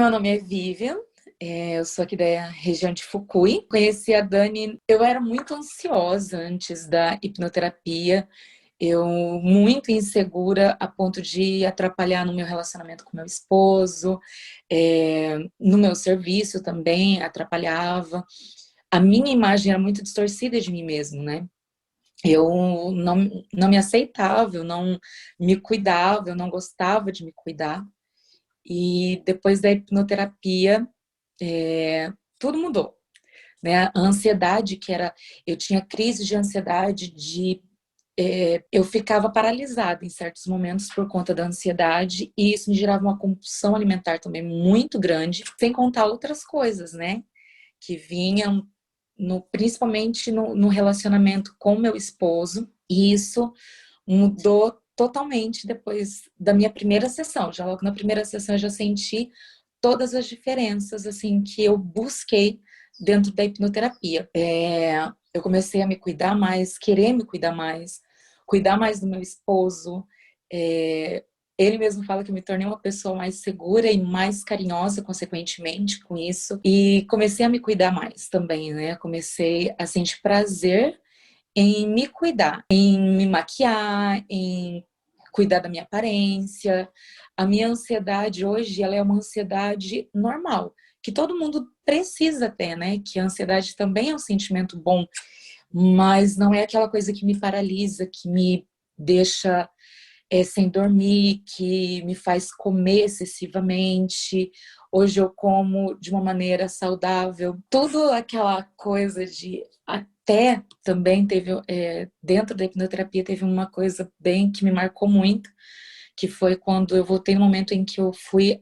Meu nome é Vivian, eu sou aqui da região de Fukui. Conheci a Dani, eu era muito ansiosa antes da hipnoterapia, eu muito insegura a ponto de atrapalhar no meu relacionamento com meu esposo, no meu serviço também atrapalhava. A minha imagem era muito distorcida de mim mesmo, né? Eu não me aceitava, eu não me cuidava, eu não gostava de me cuidar. E depois da hipnoterapia, tudo mudou, né? A ansiedade que era, eu tinha crise de ansiedade eu ficava paralisada em certos momentos por conta da ansiedade e isso me gerava uma compulsão alimentar também muito grande, sem contar outras coisas, né? Que vinham principalmente no relacionamento com meu esposo, e isso mudou totalmente depois da minha primeira sessão. Já logo na primeira sessão eu já senti todas as diferenças assim que eu busquei dentro da hipnoterapia. Eu comecei a me cuidar mais, querer me cuidar mais do meu esposo. Ele mesmo fala que eu me tornei uma pessoa mais segura e mais carinhosa, consequentemente, com isso. E comecei a me cuidar mais também, né? Comecei a sentir prazer em me cuidar, em me maquiar, em cuidar da minha aparência. A minha ansiedade hoje, ela é uma ansiedade normal, que todo mundo precisa ter, né? Que a ansiedade também é um sentimento bom, mas não é aquela coisa que me paralisa, que me deixa sem dormir, que me faz comer excessivamente. Hoje eu como de uma maneira saudável. Tudo aquela coisa de até também teve, dentro da hipnoterapia, teve uma coisa bem que me marcou muito, que foi quando eu voltei no momento em que eu fui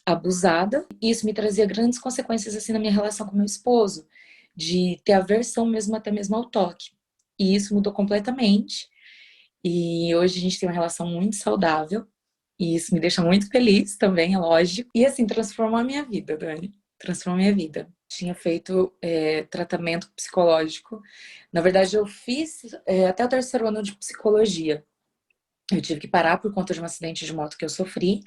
abusada. Isso me trazia grandes consequências assim na minha relação com meu esposo, de ter aversão mesmo até mesmo ao toque. E isso mudou completamente. E hoje a gente tem uma relação muito saudável. E isso me deixa muito feliz também, é lógico. E assim, transformou a minha vida, Dani. Transformou a minha vida. Tinha feito tratamento psicológico. Na verdade, eu fiz até o terceiro ano de psicologia. Eu tive que parar por conta de um acidente de moto que eu sofri.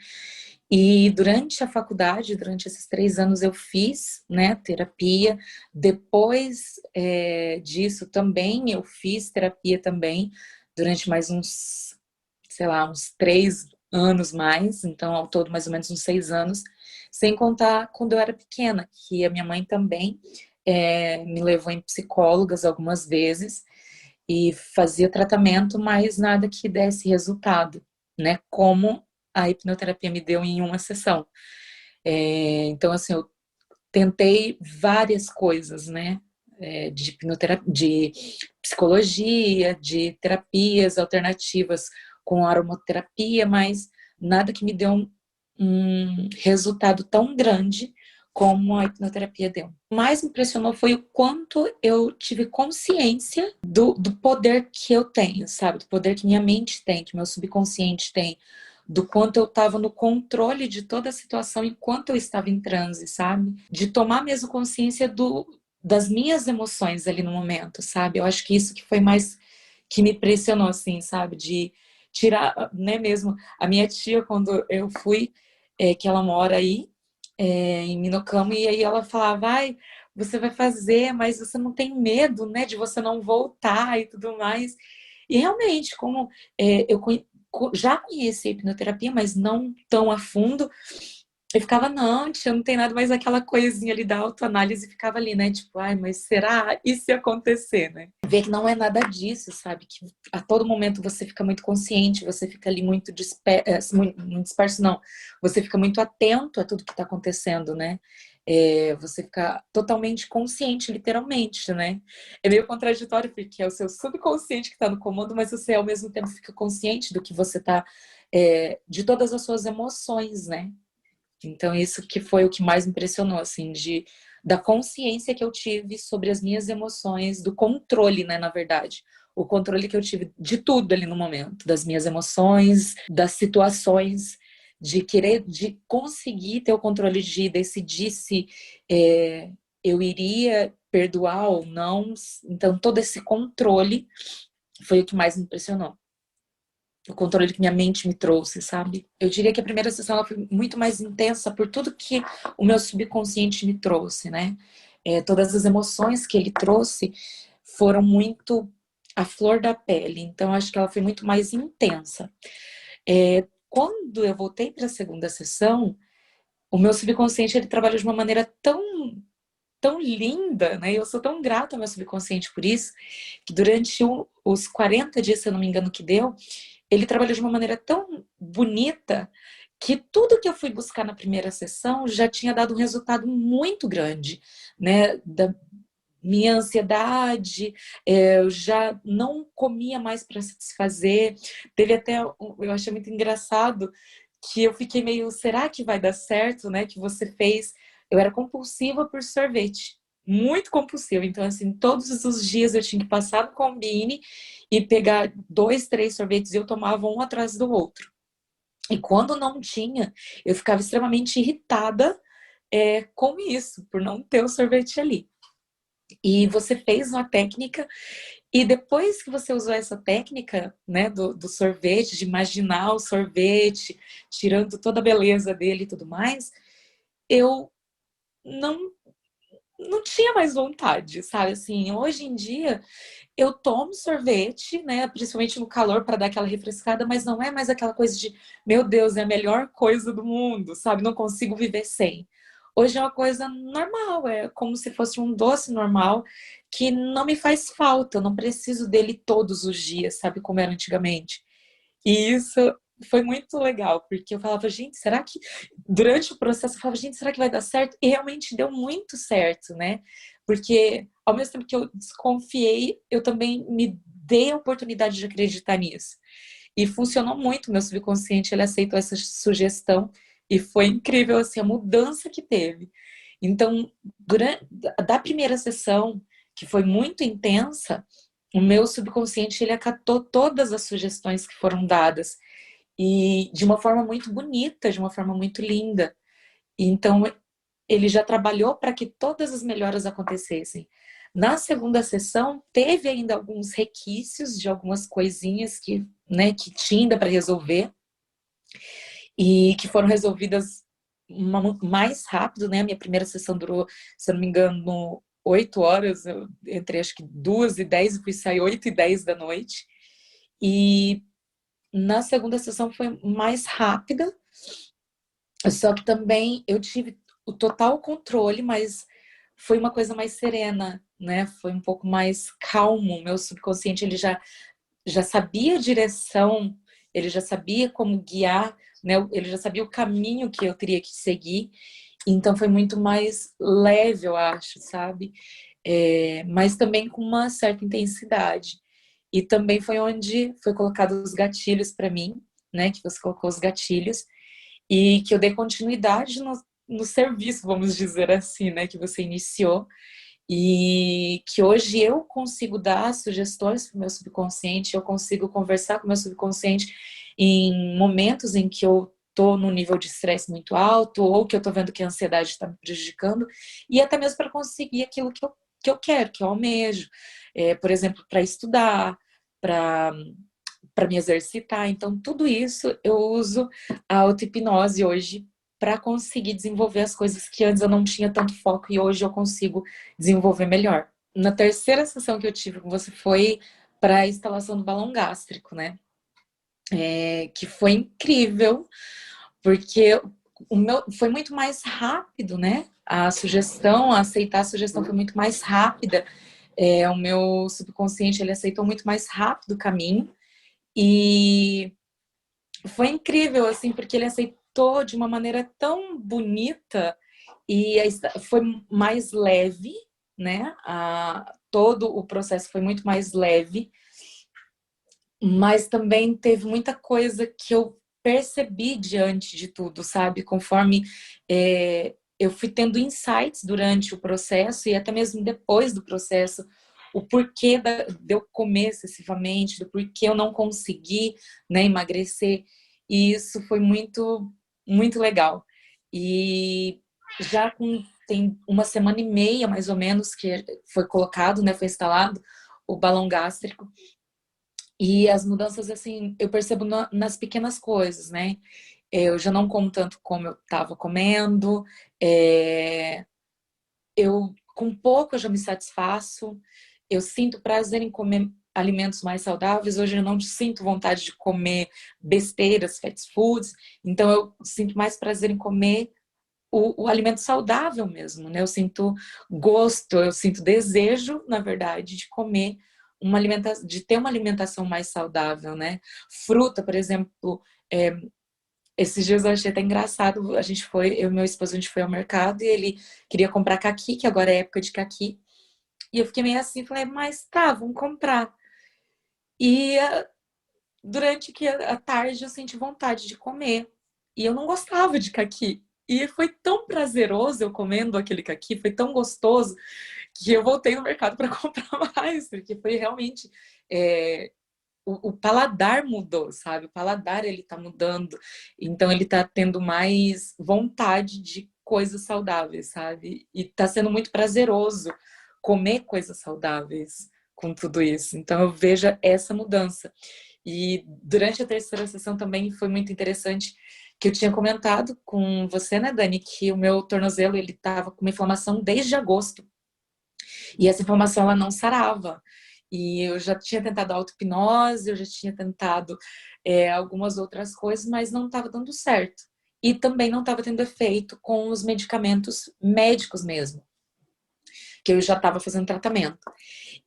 E durante a faculdade, durante esses 3 anos, eu fiz, né, terapia. Depois disso também, eu fiz terapia também, durante mais uns, sei lá, uns 3 anos mais. Então, ao todo, mais ou menos uns 6 anos. Sem contar quando eu era pequena, que a minha mãe também me levou em psicólogas algumas vezes e fazia tratamento, mas nada que desse resultado, né? Como a hipnoterapia me deu em uma sessão. Então, assim, eu tentei várias coisas, né? De hipnoterapia, de psicologia, de terapias alternativas com aromaterapia, mas nada que me deu um resultado tão grande como a hipnoterapia deu. O mais me impressionou foi o quanto eu tive consciência do poder que eu tenho, sabe? Do poder que minha mente tem, que meu subconsciente tem, do quanto eu estava no controle de toda a situação enquanto eu estava em transe, sabe? De tomar mesmo consciência das minhas emoções ali no momento, sabe? Eu acho que isso que foi mais que me impressionou, assim, sabe? De tirar, né, mesmo a minha tia, quando eu fui, que ela mora aí, em Minocamo, e aí ela falava, ai, você vai fazer, mas você não tem medo, né, de você não voltar e tudo mais. E realmente, como eu já conheci a hipnoterapia, mas não tão a fundo, eu ficava, não, tia, não tem nada mais aquela coisinha ali da autoanálise, ficava ali, né, tipo, ai, mas será? E se acontecer, né? Ver que não é nada disso, sabe? Que a todo momento você fica muito consciente, você fica ali muito disperso, muito disperso, não. Você fica muito atento a tudo que está acontecendo, né? Você fica totalmente consciente, literalmente, né? É meio contraditório, porque é o seu subconsciente que está no comando, mas você, ao mesmo tempo, fica consciente do que você está, de todas as suas emoções, né? Então, isso que foi o que mais me impressionou, assim, da consciência que eu tive sobre as minhas emoções, do controle, né, na verdade. O controle que eu tive de tudo ali no momento, das minhas emoções, das situações, de conseguir ter o controle de decidir se eu iria perdoar ou não. Então, todo esse controle foi o que mais me impressionou. o controle que minha mente me trouxe, sabe? Eu diria que a primeira sessão ela foi muito mais intensa por tudo que o meu subconsciente me trouxe, né? Todas as emoções que ele trouxe foram muito à flor da pele, então acho que ela foi muito mais intensa. Quando eu voltei para a segunda sessão, o meu subconsciente ele trabalhou de uma maneira tão linda, né? Eu sou tão grata ao meu subconsciente por isso, que durante os 40 dias, se eu não me engano, que deu, ele trabalhou de uma maneira tão bonita que tudo que eu fui buscar na primeira sessão já tinha dado um resultado muito grande, né? Da minha ansiedade, eu já não comia mais para satisfazer. Teve até, eu achei muito engraçado que eu fiquei meio, será que vai dar certo, né? Que você fez. Eu era compulsiva por sorvete, muito compulsiva. Então, assim, todos os dias eu tinha que passar no Combini e pegar 2, 3 sorvetes e eu tomava um atrás do outro. E quando não tinha, eu ficava extremamente irritada com isso, por não ter o sorvete ali. E você fez uma técnica, e depois que você usou essa técnica, né, do sorvete, de imaginar o sorvete, tirando toda a beleza dele e tudo mais, eu não, não tinha mais vontade, sabe? Assim, hoje em dia, eu tomo sorvete, né, principalmente no calor para dar aquela refrescada, mas não é mais aquela coisa de, meu Deus, é a melhor coisa do mundo, sabe? Não consigo viver sem. Hoje é uma coisa normal, é como se fosse um doce normal que não me faz falta, eu não preciso dele todos os dias, sabe, como era antigamente. E isso foi muito legal, porque eu falava, gente, será que durante o processo eu falava, gente, será que vai dar certo? E realmente deu muito certo, né? Porque ao mesmo tempo que eu desconfiei, eu também me dei a oportunidade de acreditar nisso. E funcionou muito, meu subconsciente, ele aceitou essa sugestão e foi incrível assim a mudança que teve. Então, durante da primeira sessão, que foi muito intensa, o meu subconsciente ele acatou todas as sugestões que foram dadas e de uma forma muito bonita, de uma forma muito linda. Então, ele já trabalhou para que todas as melhoras acontecessem. Na segunda sessão, teve ainda alguns requisitos de algumas coisinhas que, né, que tinha ainda para resolver e que foram resolvidas mais rápido, né? A minha primeira sessão durou, se eu não me engano, 8 horas, eu entrei acho que 2h10 e fui sair 8h10 da noite. E na segunda sessão foi mais rápida, só que também eu tive o total controle, mas foi uma coisa mais serena, né? Foi um pouco mais calmo. Meu subconsciente ele já sabia a direção, ele já sabia como guiar, né? Ele já sabia o caminho que eu teria que seguir. Então foi muito mais leve, eu acho, sabe? Mas também com uma certa intensidade. E também foi onde foi colocado os gatilhos para mim, né? Que você colocou os gatilhos e que eu dei continuidade no serviço, vamos dizer assim, né? Que você iniciou e que hoje eu consigo dar sugestões para o meu subconsciente, eu consigo conversar com o meu subconsciente em momentos em que eu estou num nível de estresse muito alto ou que eu estou vendo que a ansiedade está me prejudicando e até mesmo para conseguir aquilo que eu quero, que eu almejo. Por exemplo, para estudar, para me exercitar. Então, tudo isso eu uso a auto-hipnose hoje para conseguir desenvolver as coisas que antes eu não tinha tanto foco e hoje eu consigo desenvolver melhor. Na terceira sessão que eu tive com você foi para a instalação do balão gástrico, né? Que foi incrível, porque o meu foi muito mais rápido, né? A sugestão, a aceitar a sugestão foi muito mais rápida. O meu subconsciente ele aceitou muito mais rápido o caminho e foi incrível, assim, porque ele aceitou de uma maneira tão bonita e foi mais leve, né? Todo o processo foi muito mais leve, mas também teve muita coisa que eu percebi diante de tudo, sabe? Conforme eu fui tendo insights durante o processo e até mesmo depois do processo, o porquê de eu comer excessivamente, do porquê eu não consegui, né, emagrecer. E isso foi muito, muito legal. E já tem uma semana e meia, mais ou menos, que foi colocado, né, foi instalado o balão gástrico. E as mudanças, assim, eu percebo nas pequenas coisas, né? Eu já não como tanto como eu estava comendo, é, eu com pouco eu já me satisfaço, eu sinto prazer em comer alimentos mais saudáveis, hoje eu não sinto vontade de comer besteiras, fast foods, então eu sinto mais prazer em comer o alimento saudável mesmo, né? Eu sinto gosto, eu sinto desejo, na verdade, de comer uma alimentação, de ter uma alimentação mais saudável, né? Fruta, por exemplo, é, esses dias eu achei até engraçado, eu e meu esposo, a gente foi ao mercado e ele queria comprar caqui, que agora é época de caqui, e eu fiquei meio assim, falei, mas tá, vamos comprar. E durante a tarde eu senti vontade de comer. E eu não gostava de caqui. E foi tão prazeroso eu comendo aquele caqui, foi tão gostoso, que eu voltei no mercado para comprar mais, porque foi realmente. O paladar mudou, sabe? O paladar ele tá mudando, então ele tá tendo mais vontade de coisas saudáveis, sabe? E tá sendo muito prazeroso comer coisas saudáveis com tudo isso. Então eu vejo essa mudança. E durante a terceira sessão também foi muito interessante que eu tinha comentado com você, né, Dani, que o meu tornozelo ele tava com uma inflamação desde agosto. E essa inflamação ela não sarava. E eu já tinha tentado auto-hipnose, eu já tinha tentado algumas outras coisas, mas não estava dando certo. E também não estava tendo efeito com os medicamentos médicos mesmo, que eu já estava fazendo tratamento.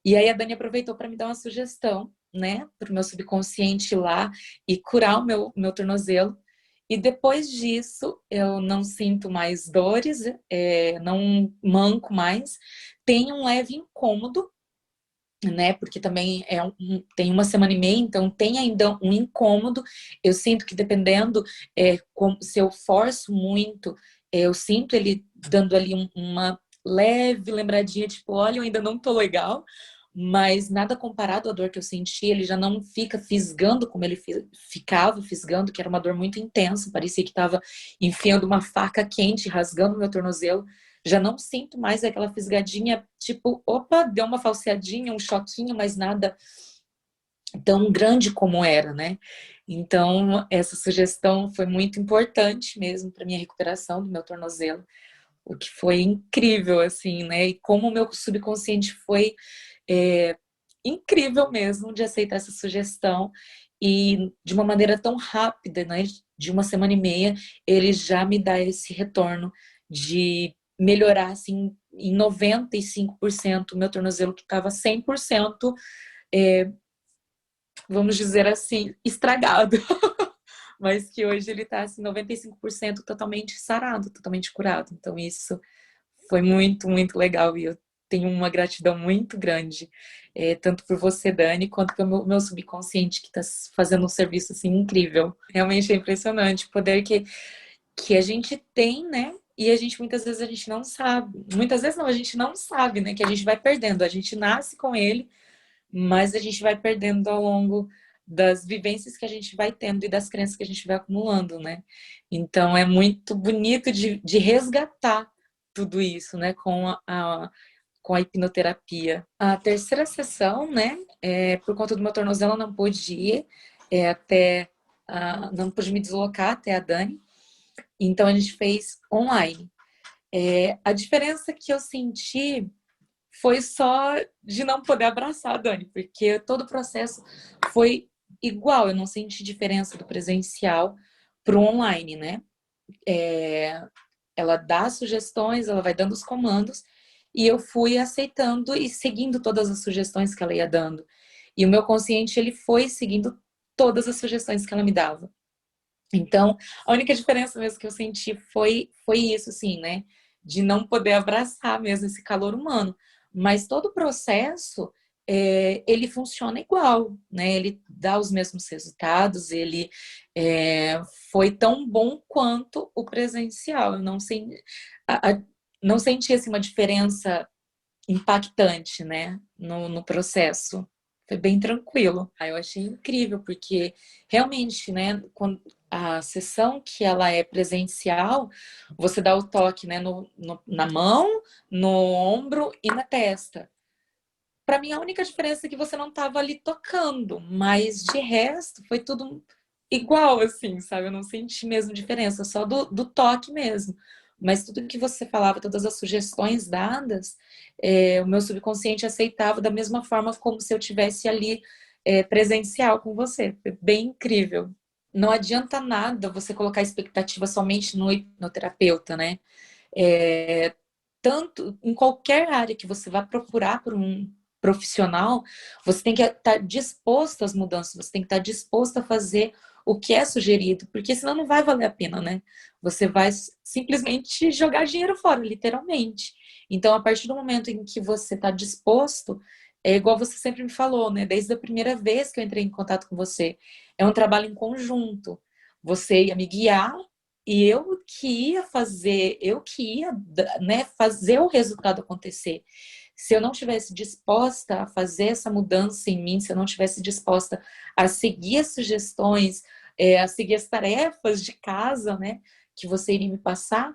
E aí a Dani aproveitou para me dar uma sugestão, né, para o meu subconsciente ir lá e curar o meu tornozelo. E depois disso, eu não sinto mais dores, não manco mais, tenho um leve incômodo, né? Porque também tem uma semana e meia, então tem ainda um incômodo. Eu sinto que dependendo, se eu forço muito, eu sinto ele dando ali uma leve lembradinha, tipo, olha, eu ainda não tô legal, mas nada comparado à dor que eu senti, ele já não fica fisgando como ele ficava fisgando, que era uma dor muito intensa, parecia que estava enfiando uma faca quente, rasgando meu tornozelo. Já não sinto mais aquela fisgadinha, tipo, opa, deu uma falseadinha, um choquinho, mas nada tão grande como era, né? Então, essa sugestão foi muito importante mesmo para minha recuperação do meu tornozelo, o que foi incrível, assim, né? E como o meu subconsciente foi é, incrível mesmo de aceitar essa sugestão e de uma maneira tão rápida, né? De uma semana e meia, ele já me dá esse retorno de melhorar, assim, em 95% o meu tornozelo que estava 100%, vamos dizer assim, estragado. Mas que hoje ele está assim, 95% totalmente sarado, totalmente curado. Então isso foi muito, muito legal e eu tenho uma gratidão muito grande, tanto por você, Dani, quanto pelo meu subconsciente que está fazendo um serviço assim incrível. Realmente é impressionante o poder que a gente tem, né? E a gente muitas vezes a gente não sabe. Muitas vezes não, a gente não sabe, né? Que a gente vai perdendo. A gente nasce com ele, mas a gente vai perdendo ao longo das vivências que a gente vai tendo e das crenças que a gente vai acumulando, né? Então é muito bonito de resgatar tudo isso, né? Com a hipnoterapia. A terceira sessão, né? Por conta do meu tornozelo, eu não pude ir não pude me deslocar até a Dani. Então a gente fez online. A diferença que eu senti foi só de não poder abraçar a Dani, porque todo o processo foi igual, eu não senti diferença do presencial para o online, né? Ela dá sugestões, ela vai dando os comandos, e eu fui aceitando e seguindo todas as sugestões que ela ia dando. E o meu consciente, ele foi seguindo todas as sugestões que ela me dava. Então, a única diferença mesmo que eu senti foi isso, assim, né? De não poder abraçar mesmo esse calor humano. Mas todo o processo, ele funciona igual, né? Ele dá os mesmos resultados, ele é, foi tão bom quanto o presencial. Eu não senti assim, uma diferença impactante, né? No processo. Foi bem tranquilo. Eu achei incrível, porque realmente, né, quando a sessão que ela é presencial, você dá o toque, né, na mão, no ombro e na testa. para mim, a única diferença é que você não estava ali tocando, mas de resto foi tudo igual, assim, sabe? Eu não senti mesmo diferença, só do toque mesmo. Mas tudo que você falava, todas as sugestões dadas, o meu subconsciente aceitava da mesma forma como se eu tivesse ali presencial com você. Foi bem incrível. Não adianta nada você colocar expectativa somente no hipnoterapeuta, né? É, tanto em qualquer área que você vá procurar por um profissional, você tem que estar disposto às mudanças, você tem que estar disposto a fazer o que é sugerido, porque senão não vai valer a pena, né? Você vai simplesmente jogar dinheiro fora, literalmente. Então, a partir do momento em que você está disposto, é igual você sempre me falou, né? Desde a primeira vez que eu entrei em contato com você, é um trabalho em conjunto. Você ia me guiar e eu que ia fazer, eu que ia, né, fazer o resultado acontecer. Se eu não tivesse disposta a fazer essa mudança em mim, se eu não tivesse disposta a seguir as sugestões, a seguir as tarefas de casa, né, que você iria me passar,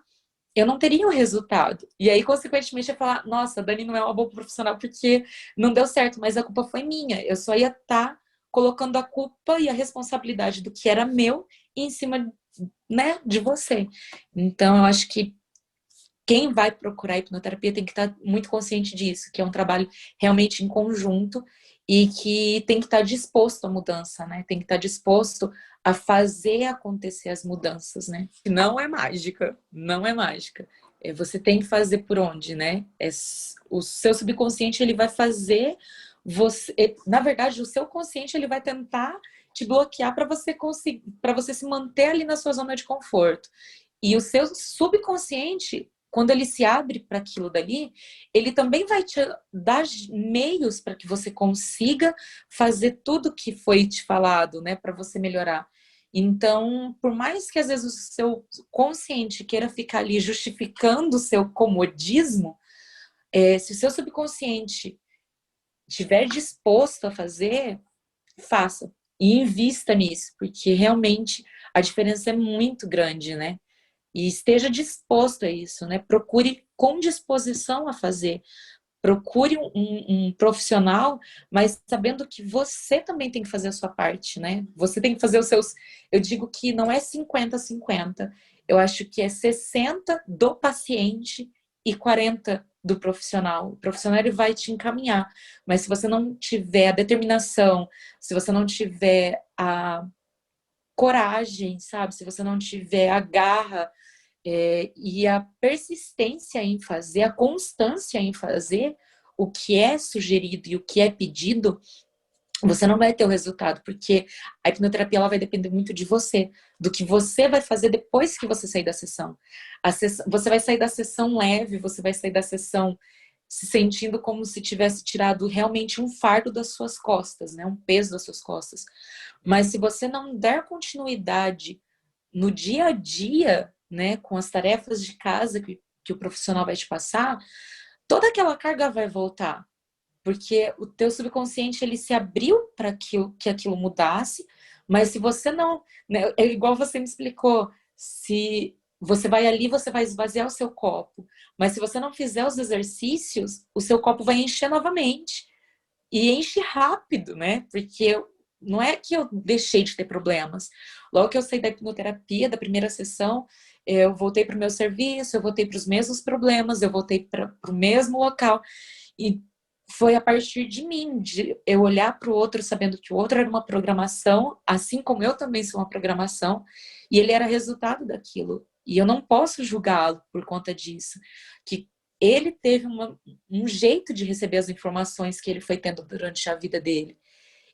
eu não teria o resultado. E aí, consequentemente, eu ia falar, nossa, a Dani não é uma boa profissional porque não deu certo, mas a culpa foi minha. Eu só ia estar colocando a culpa e a responsabilidade do que era meu em cima, né, de você. Então, eu acho que quem vai procurar hipnoterapia tem que estar muito consciente disso, que é um trabalho realmente em conjunto e que tem que estar disposto à mudança, né? Tem que estar disposto a fazer acontecer as mudanças, né? Não é mágica, não é mágica. Você tem que fazer por onde, né? O seu subconsciente ele vai fazer você, na verdade, o seu consciente ele vai tentar te bloquear para você conseguir, para você se manter ali na sua zona de conforto. E o seu subconsciente, quando ele se abre para aquilo dali, ele também vai te dar meios para que você consiga fazer tudo que foi te falado, né, para você melhorar. Então, por mais que às vezes o seu consciente queira ficar ali justificando o seu comodismo, se o seu subconsciente estiver disposto a fazer, faça e invista nisso, porque realmente a diferença é muito grande, né? E esteja disposto a isso, né? Procure com disposição a fazer. Procure um profissional, mas sabendo que você também tem que fazer a sua parte, né? Você tem que fazer os seus. Eu digo que não é 50-50. Eu acho que é 60 do paciente e 40 do profissional. O profissional ele vai te encaminhar, mas se você não tiver a determinação, se você não tiver a coragem, sabe? Se você não tiver a garra e a persistência em fazer, a constância em fazer o que é sugerido e o que é pedido, você não vai ter o resultado, porque a hipnoterapia ela vai depender muito de você, do que você vai fazer depois que você sair da sessão. Você vai sair da sessão leve, você vai sair da sessão se sentindo como se tivesse tirado realmente um fardo das suas costas, né? Um peso das suas costas. Mas se você não der continuidade no dia a dia, né, com as tarefas de casa que o profissional vai te passar, toda aquela carga vai voltar, porque o teu subconsciente ele se abriu para que aquilo mudasse, mas se você não, né, é igual você me explicou, se você vai ali, você vai esvaziar o seu copo, mas se você não fizer os exercícios, o seu copo vai encher novamente e enche rápido, né? Porque não é que eu deixei de ter problemas. Logo que eu saí da hipnoterapia, da primeira sessão, eu voltei para o meu serviço, eu voltei para os mesmos problemas, eu voltei para o mesmo local. E foi a partir de mim, de eu olhar para o outro sabendo que o outro era uma programação, assim como eu também sou uma programação, e ele era resultado daquilo. E eu não posso julgá-lo por conta disso. Que ele teve um jeito de receber as informações que ele foi tendo durante a vida dele.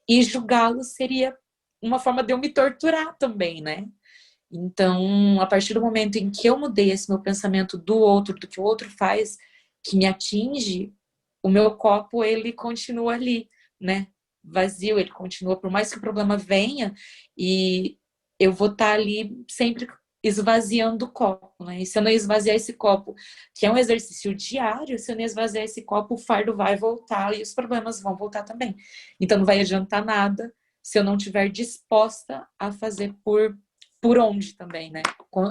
E julgá-lo seria uma forma de eu me torturar também, né? Então, a partir do momento em que eu mudei esse meu pensamento do outro, do que o outro faz, que me atinge, o meu copo, ele continua ali, né? Vazio, ele continua, por mais que o problema venha, e eu vou estar ali sempre esvaziando o copo, né? E se eu não esvaziar esse copo, que é um exercício diário, se eu não esvaziar esse copo, o fardo vai voltar e os problemas vão voltar também. Então, não vai adiantar nada se eu não estiver disposta a fazer por onde também, né?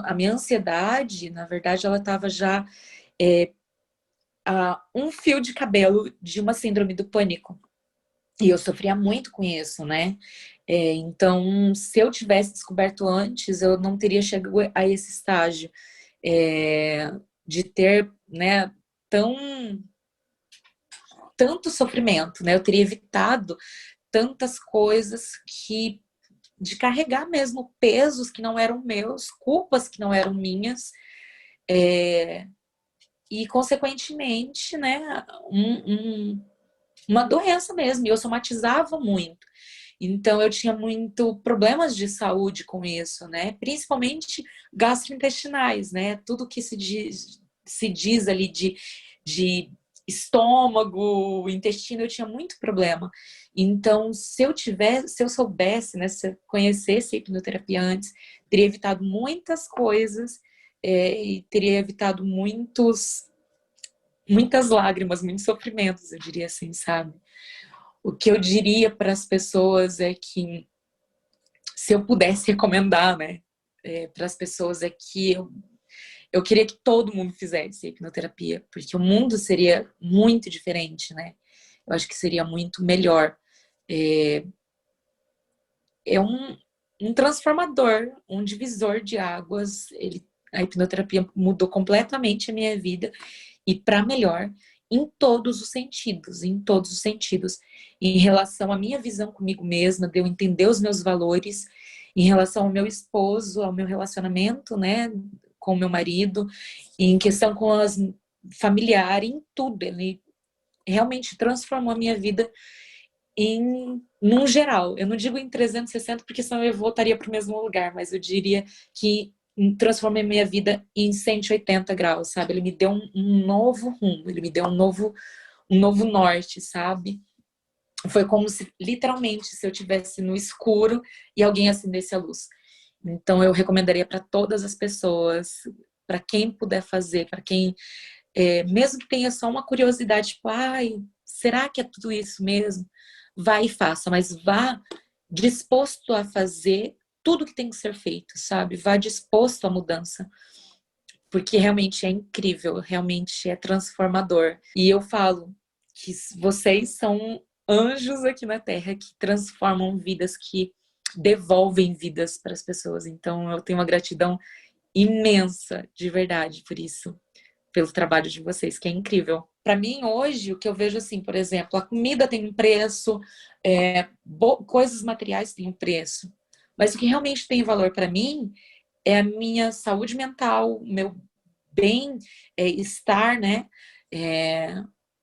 A minha ansiedade, na verdade, ela estava já um fio de cabelo de uma síndrome do pânico. E eu sofria muito com isso, né? Então, se eu tivesse descoberto antes, eu não teria chegado a esse estágio de ter, né, tanto sofrimento, né? Eu teria evitado tantas coisas de carregar mesmo pesos que não eram meus, culpas que não eram minhas, e consequentemente, né, uma doença mesmo, e eu somatizava muito. Então eu tinha muito problemas de saúde com isso, né? Principalmente gastrointestinais, né? Tudo que se diz ali de estômago, intestino, eu tinha muito problema. Então, se eu soubesse, né, se eu conhecesse a hipnoterapia antes, teria evitado muitas coisas, e teria evitado muitas lágrimas, muitos sofrimentos, eu diria assim, sabe? O que eu diria para as pessoas é que, se eu pudesse recomendar, né, para as pessoas, é que eu queria que todo mundo fizesse hipnoterapia, porque o mundo seria muito diferente, né? Eu acho que seria muito melhor. É um transformador, um divisor de águas. A hipnoterapia mudou completamente a minha vida, e para melhor, em todos os sentidos, em relação à minha visão comigo mesma, de eu entender os meus valores, em relação ao meu esposo, ao meu relacionamento, né, com o meu marido, em questão com as familiares, em tudo. Ele realmente transformou a minha vida num geral. Eu não digo em 360, porque senão eu voltaria para o mesmo lugar, mas eu diria que transformei minha vida em 180 graus, sabe? Ele me deu um novo rumo, ele me deu um novo norte, sabe? Foi como se, literalmente, se eu estivesse no escuro e alguém acendesse a luz. Então, eu recomendaria para todas as pessoas, para quem puder fazer, para quem, mesmo que tenha só uma curiosidade, tipo, ai, será que é tudo isso mesmo? Vá e faça, mas vá disposto a fazer tudo que tem que ser feito, sabe? Vá disposto à mudança, porque realmente é incrível, realmente é transformador. E eu falo que vocês são anjos aqui na Terra que transformam vidas, que devolvem vidas para as pessoas. Então eu tenho uma gratidão imensa, de verdade, por isso, pelo trabalho de vocês, que é incrível. Para mim, hoje, o que eu vejo assim, por exemplo, a comida tem um preço, coisas materiais têm um preço, mas o que realmente tem valor para mim é a minha saúde mental, o meu bem-estar, né?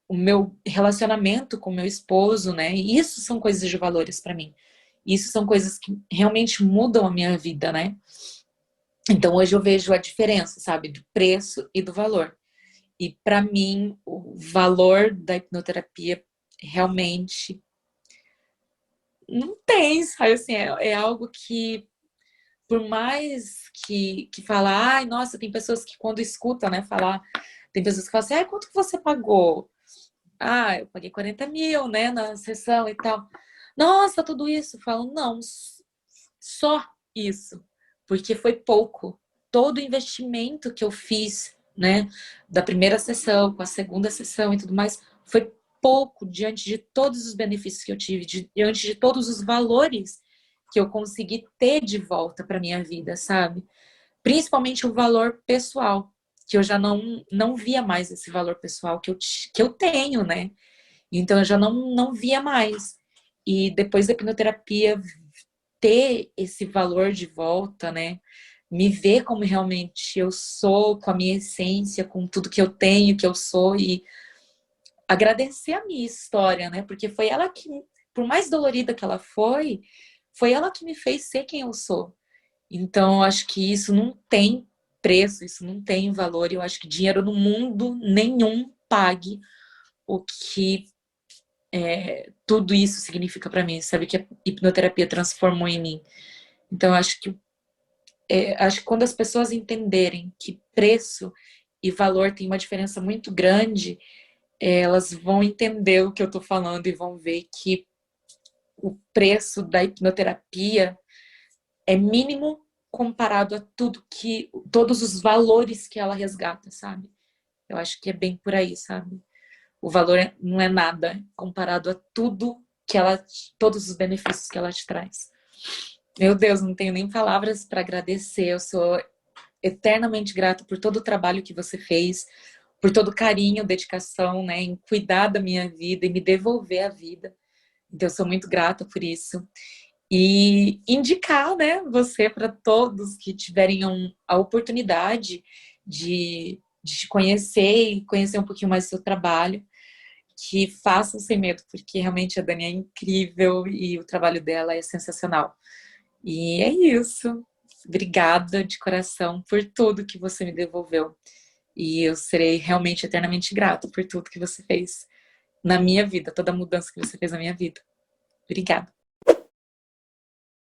O meu relacionamento com o meu esposo, né? E isso são coisas de valores para mim. Isso são coisas que realmente mudam a minha vida, né? Então, hoje eu vejo a diferença, sabe? Do preço e do valor. E para mim, o valor da hipnoterapia realmente não tem, sabe? Assim, é algo que, por mais que fala, ai, nossa, tem pessoas que quando escutam, né, falar, tem pessoas que falam assim, ai, quanto que você pagou? Ah, eu paguei 40 mil, né, na sessão e tal. Nossa, tudo isso? Falam, não, só isso, porque foi pouco. Todo o investimento que eu fiz, né, da primeira sessão, com a segunda sessão e tudo mais, foi pouco diante de todos os benefícios que eu tive, diante de todos os valores que eu consegui ter de volta para minha vida, sabe? Principalmente o valor pessoal, que eu já não via mais esse valor pessoal que eu tenho, né? Então eu já não via mais. E depois da hipnoterapia, ter esse valor de volta, né? Me ver como realmente eu sou, com a minha essência, com tudo que eu tenho, que eu sou, e agradecer a minha história, né? Porque foi ela que, por mais dolorida que ela foi ela que me fez ser quem eu sou. Então, eu acho que isso não tem preço, isso não tem valor. Eu acho que dinheiro no mundo nenhum pague o que tudo isso significa para mim, sabe? Que a hipnoterapia transformou em mim. Então, eu acho que quando as pessoas entenderem que preço e valor tem uma diferença muito grande, elas vão entender o que eu estou falando e vão ver que o preço da hipnoterapia é mínimo comparado a todos os valores que ela resgata, sabe? Eu acho que é bem por aí, sabe? O valor não é nada comparado a tudo que ela, todos os benefícios que ela te traz. Meu Deus, não tenho nem palavras para agradecer. Eu sou eternamente grata por todo o trabalho que você fez, por todo o carinho, dedicação, né, em cuidar da minha vida e me devolver a vida. Então, eu sou muito grata por isso. E indicar, né, você para todos que tiverem a oportunidade de te conhecer e conhecer um pouquinho mais do seu trabalho, que façam sem medo, porque realmente a Dani é incrível e o trabalho dela é sensacional. E é isso. Obrigada de coração por tudo que você me devolveu. E eu serei realmente eternamente grata por tudo que você fez na minha vida, toda a mudança que você fez na minha vida. Obrigada.